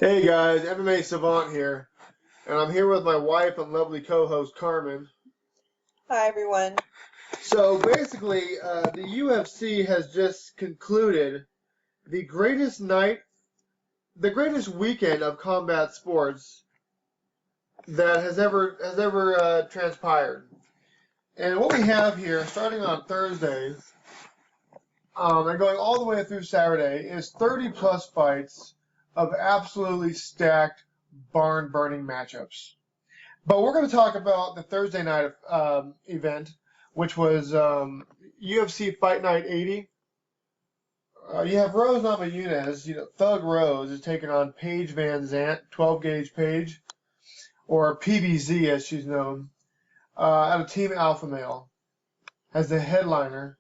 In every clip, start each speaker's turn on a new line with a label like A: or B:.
A: Hey guys, MMA Savant here, and I'm here with my wife and lovely co-host Carmen.
B: Hi, everyone.
A: So basically, the UFC has just concluded the greatest night, the greatest weekend of combat sports that has ever transpired. And what we have here, starting on Thursday, and going all the way through Saturday, is 30 plus fights of absolutely stacked, barn-burning matchups. But we're going to talk about the Thursday night event, which was UFC Fight Night 80. You have Rose Namajunas, Thug Rose is taking on Paige VanZant, 12-gauge Paige, or PBZ as she's known, out of Team Alpha Male, as the headliner.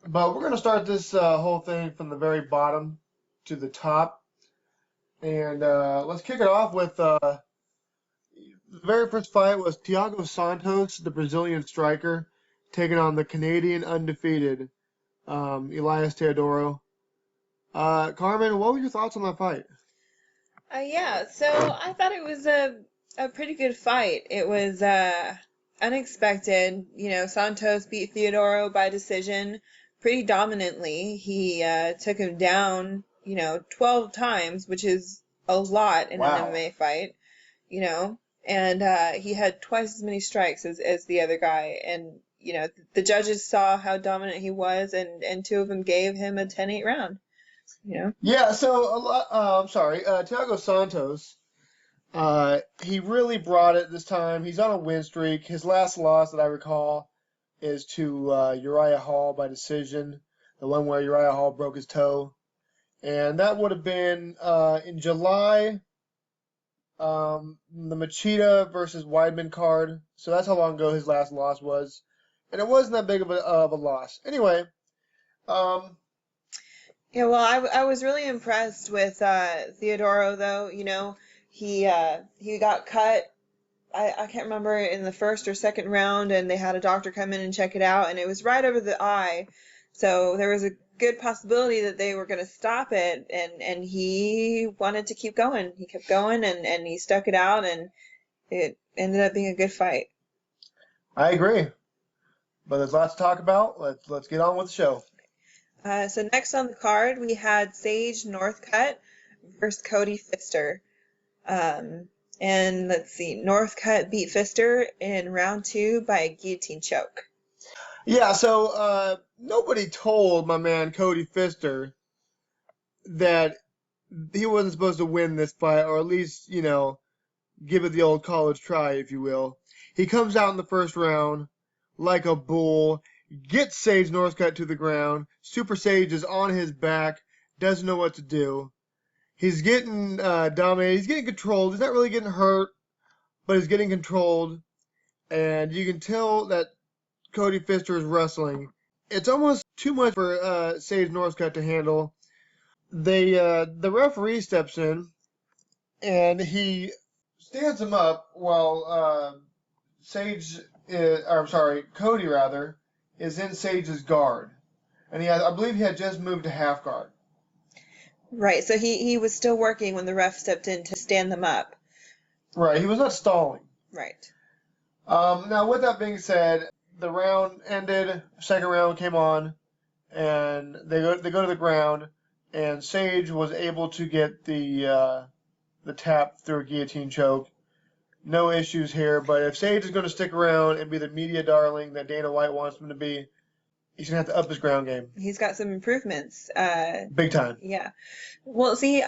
A: But we're going to start this whole thing from the very bottom to the top. And let's kick it off with the very first fight was Thiago Santos, the Brazilian striker, taking on the Canadian undefeated Elias Theodorou. Carmen, what were your thoughts on that fight?
B: Yeah, so I thought it was a pretty good fight. It was unexpected. Santos beat Theodorou by decision pretty dominantly. He took him down, 12 times, which is a lot in an MMA fight, and he had twice as many strikes as the other guy. And, the judges saw how dominant he was, and two of them gave him a 10-8 round.
A: Yeah, so I'm sorry, Thiago Santos. He really brought it this time. He's on a win streak. His last loss that I recall is to Uriah Hall by decision, the one where Uriah Hall broke his toe, and that would have been in July. The Machida versus Weidman card. So that's how long ago his last loss was, and it wasn't that big of a loss. Anyway.
B: Yeah, well, I was really impressed with Theodorou, though. He got cut. I can't remember in the first or second round, and they had a doctor come in and check it out, and it was right over the eye. So there was a good possibility that they were going to stop it, and he wanted to keep going. He kept going, and he stuck it out, and it ended up being a good fight.
A: I agree, but there's lots to talk about. Let's get on with the show.
B: So next on the card, we had Sage Northcutt versus Cody Pfister. And let's see, Northcutt beat Pfister in round 2 by a guillotine choke.
A: Yeah, so nobody told my man Cody Pfister that he wasn't supposed to win this fight, or at least, give it the old college try, if you will. He comes out in the first round like a bull, gets Sage Northcutt to the ground. Super Sage is on his back, doesn't know what to do. He's getting dominated. He's getting controlled. He's not really getting hurt, but he's getting controlled. And you can tell that Cody Pfister is wrestling. It's almost too much for Sage Northcutt to handle. The referee steps in, and he stands him up while Cody rather, is in Sage's guard. And I believe he had just moved to half guard.
B: Right, so he was still working when the ref stepped in to stand them up.
A: Right, he was not stalling.
B: Right.
A: Now, with that being said, the round ended, second round came on, and they go to the ground, and Sage was able to get the tap through a guillotine choke. No issues here, but if Sage is going to stick around and be the media darling that Dana White wants him to be, he's going to have to up his ground game.
B: He's got some improvements.
A: Big time.
B: Yeah. Well, see,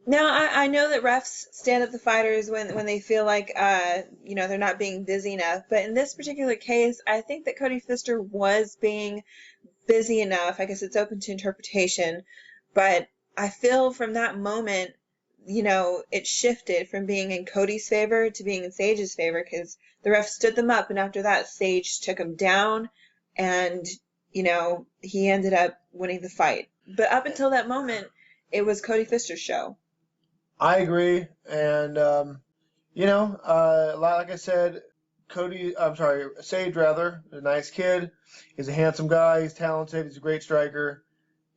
B: now I know that refs stand up the fighters when they feel like, they're not being busy enough. But in this particular case, I think that Cody Pfister was being busy enough. I guess it's open to interpretation. But I feel from that moment, it shifted from being in Cody's favor to being in Sage's favor, because the ref stood them up, and after that, Sage took him down, and, he ended up winning the fight. But up until that moment, it was Cody Pfister's show.
A: I agree, and, like I said, Sage rather, is a nice kid. He's a handsome guy. He's talented. He's a great striker.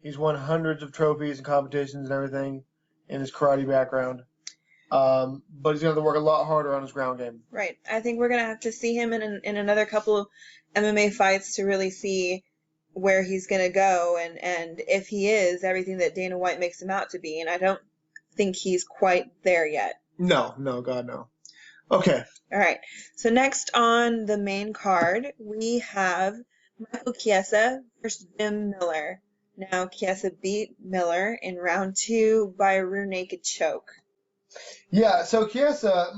A: He's won hundreds of trophies and competitions and everything in his karate background. But he's going to have to work a lot harder on his ground game.
B: Right. I think we're going to have to see him in another couple of MMA fights to really see where he's going to go and if he is everything that Dana White makes him out to be. And I don't think he's quite there yet.
A: No, God, no. Okay.
B: All right. So next on the main card, we have Michael Chiesa versus Jim Miller. Now, Chiesa beat Miller in round 2 by a rear naked choke.
A: Yeah, so Chiesa,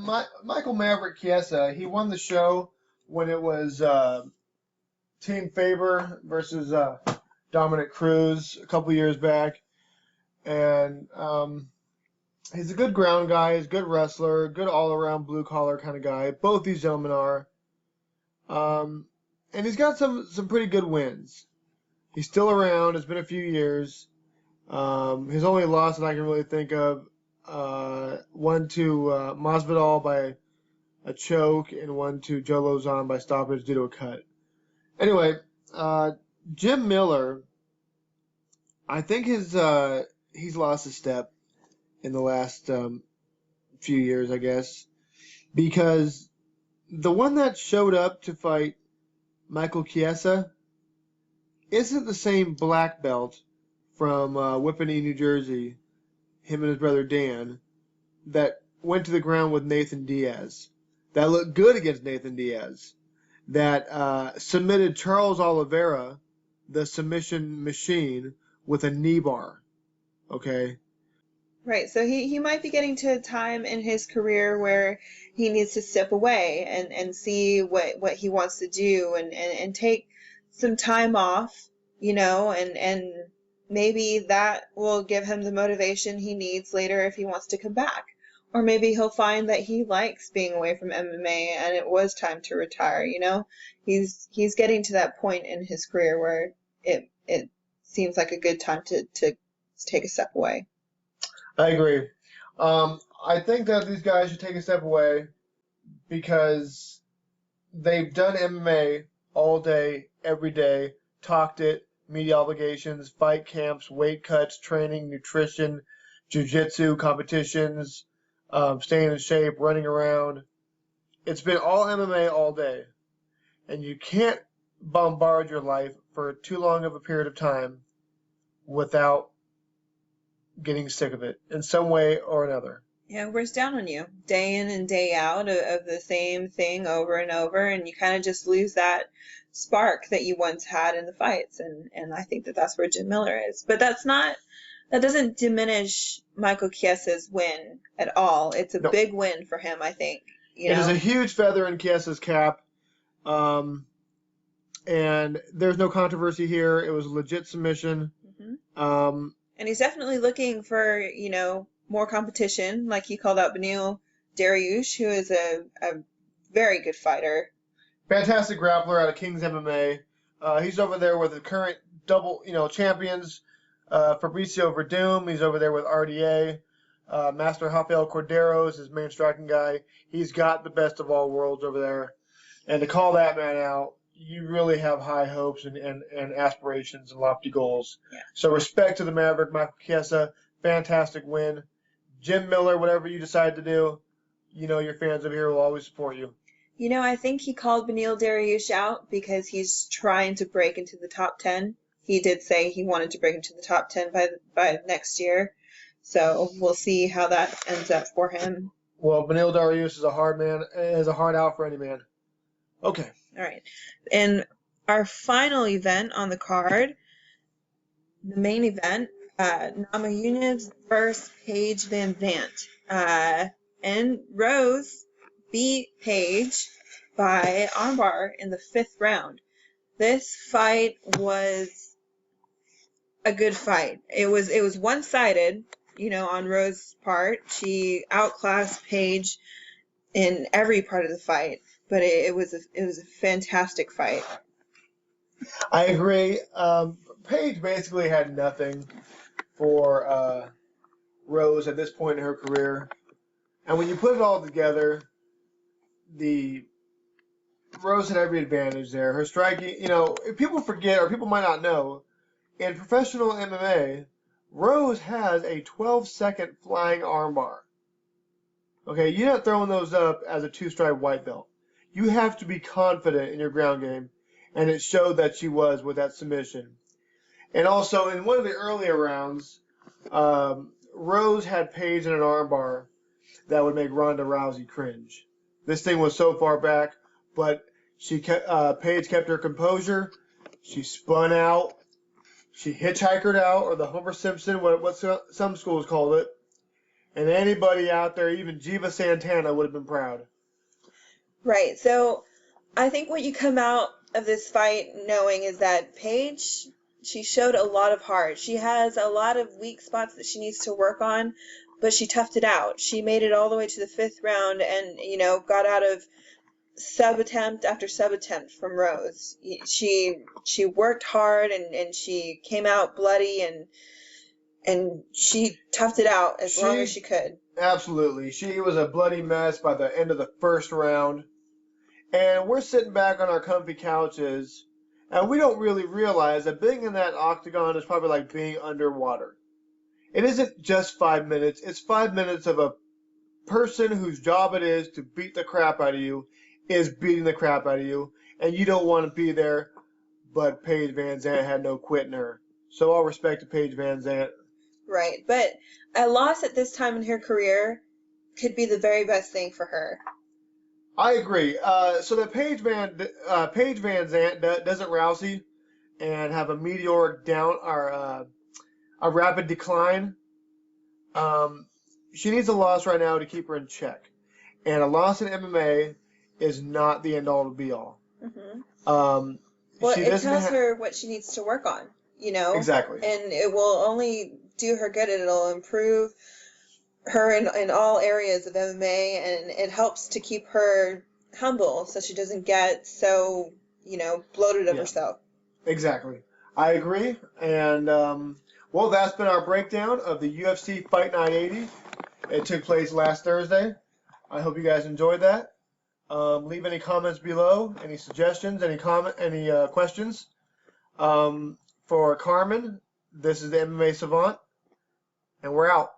A: Michael Maverick Chiesa, he won the show when it was Team Faber versus Dominic Cruz a couple years back. And he's a good ground guy, he's a good wrestler, good all-around blue-collar kind of guy. Both these gentlemen are. And he's got some pretty good wins. He's still around. It's been a few years. His only loss that I can really think of, one to Masvidal by a choke and one to Joe Lozon by stoppage due to a cut. Anyway, Jim Miller, I think he's lost a step in the last few years, I guess, because the one that showed up to fight Michael Chiesa isn't the same black belt from Whippany, New Jersey, him and his brother Dan, that went to the ground with Nathan Diaz, that looked good against Nathan Diaz, that submitted Charles Oliveira, the submission machine, with a knee bar. Okay?
B: Right, so he might be getting to a time in his career where he needs to step away and see what he wants to do and take some time off, and maybe that will give him the motivation he needs later if he wants to come back. Or maybe he'll find that he likes being away from MMA and it was time to retire, He's getting to that point in his career where it seems like a good time to take a step away.
A: I agree. I think that these guys should take a step away because they've done MMA all day, every day, talked it, media obligations, fight camps, weight cuts, training, nutrition, jiu-jitsu competitions, staying in shape, running around. It's been all MMA all day. And you can't bombard your life for too long of a period of time without getting sick of it in some way or another.
B: Yeah, it wears down on you day in and day out of the same thing over and over, and you kind of just lose that spark that you once had in the fights, and I think that's where Jim Miller is. But that doesn't diminish Michael Chiesa's win at all. It's a big win for him, I think.
A: It is a huge feather in Chiesa's cap, and there's no controversy here. It was a legit submission.
B: Mm-hmm. And he's definitely looking for, more competition. Like he called out Beneil Dariush, who is a very good fighter.
A: Fantastic grappler out of King's MMA. He's over there with the current double, champions, Fabricio Verdum. He's over there with RDA. Master Rafael Cordero is his main striking guy. He's got the best of all worlds over there. And to call that man out, you really have high hopes and aspirations and lofty goals.
B: Yeah.
A: So respect to the Maverick, Michael Chiesa. Fantastic win. Jim Miller, whatever you decide to do, your fans over here will always support you.
B: I think he called Beneil Dariush out because he's trying to break into the top 10. He did say he wanted to break into the top 10 by next year. So we'll see how that ends up for him.
A: Well, Beneil Dariush is a hard out for any man. Okay.
B: All right. And our final event on the card, the main event, Namajunas versus Paige VanZant. And Rose beat Paige by armbar in the 5th round. This fight was a good fight. It was one-sided, on Rose's part. She outclassed Paige in every part of the fight, but it was a fantastic fight.
A: I agree. Paige basically had nothing for Rose at this point in her career. And when you put it all together, Rose had every advantage there. Her striking, if people forget or people might not know, In professional MMA, Rose has a 12-second flying armbar. Okay, you're not throwing those up as a two-stripe white belt. You have to be confident in your ground game, and it showed that she was with that submission. And also, in one of the earlier rounds, Rose had Paige in an armbar that would make Ronda Rousey cringe. This thing was so far back, but Paige kept her composure. She spun out. She hitchhikered out, or the Homer Simpson, what some schools called it. And anybody out there, even Jiva Santana, would have been proud.
B: Right. So I think what you come out of this fight knowing is that Paige, she showed a lot of heart. She has a lot of weak spots that she needs to work on, but she toughed it out. She made it all the way to the 5th round and, got out of sub-attempt after sub-attempt from Rose. She worked hard and she came out bloody and she toughed it out as long as she could.
A: Absolutely. She was a bloody mess by the end of the 1st round. And we're sitting back on our comfy couches, and we don't really realize that being in that octagon is probably like being underwater. It isn't just 5 minutes. It's 5 minutes of a person whose job it is to beat the crap out of you is beating the crap out of you, and you don't want to be there, but Paige VanZant had no quit in her. So all respect to Paige VanZant.
B: Right, but a loss at this time in her career could be the very best thing for her.
A: I agree. So that Paige VanZant doesn't Rousey and have a meteoric down or a rapid decline. She needs a loss right now to keep her in check, and a loss in MMA is not the end all to be all.
B: Mm-hmm. Well, it tells her what she needs to work on,
A: Exactly.
B: And it will only do her good, and it'll improve her in all areas of MMA, and it helps to keep her humble so she doesn't get so, bloated of herself.
A: Exactly. I agree. And, well, that's been our breakdown of the UFC Fight Night 80. It took place last Thursday. I hope you guys enjoyed that. Leave any comments below, any suggestions, any questions. For Carmen, this is the MMA Savant, and we're out.